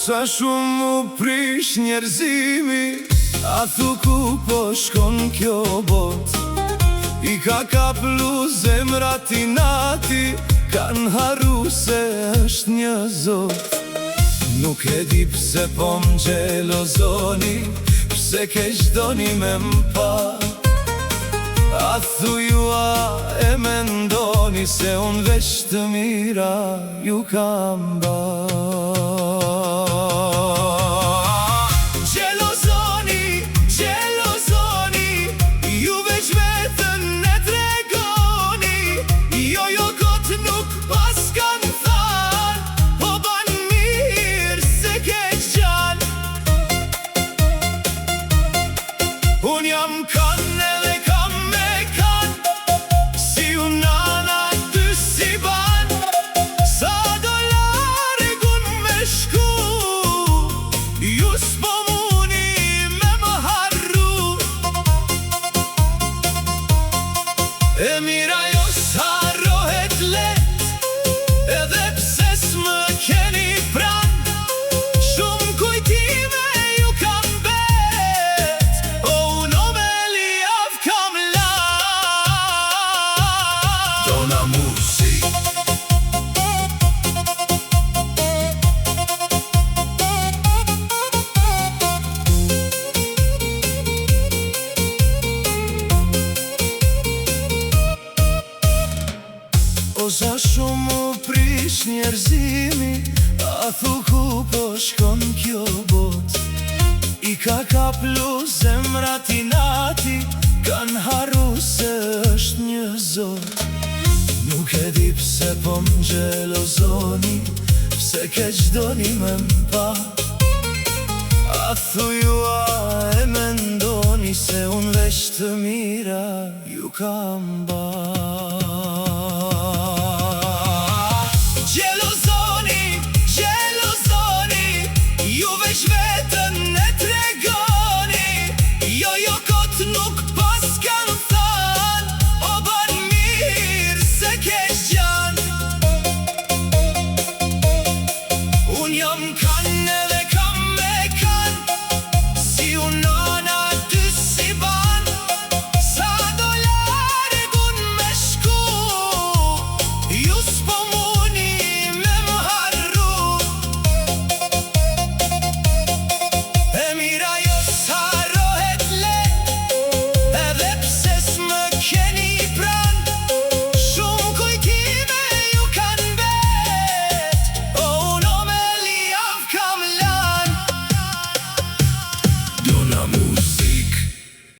Sa shumë u prish njerëzimi, a thu ku po shkon kjo bot. I ka kaplu zemrat i nati, kan haru se është një zot. Nuk e di pse po m'gjelozoni, pse keq doni me m'pa. A thujua e mendoni se unë veç të mira ju kam ba. Unë jam kanë edhe kam me kanë, si unana ty si ban. Sa dolari gun me shku, ju s'po muni me më harru. E mira jo s'harrohet let, edhe pse s'më keni pran. Shumë kujtime ju kam bet, o uno me liav kam la. Dona Musi. O sa shumë u prish njerëzimi, a thu ku po shkon kjo bot. I ka kaplu zemrat i nati, kan haru se është një zot. Nuk e di pse po m'gjelozoni, pse keq doni me m'pa. A thujua e mendoni se unë veç të mira ju kam ba.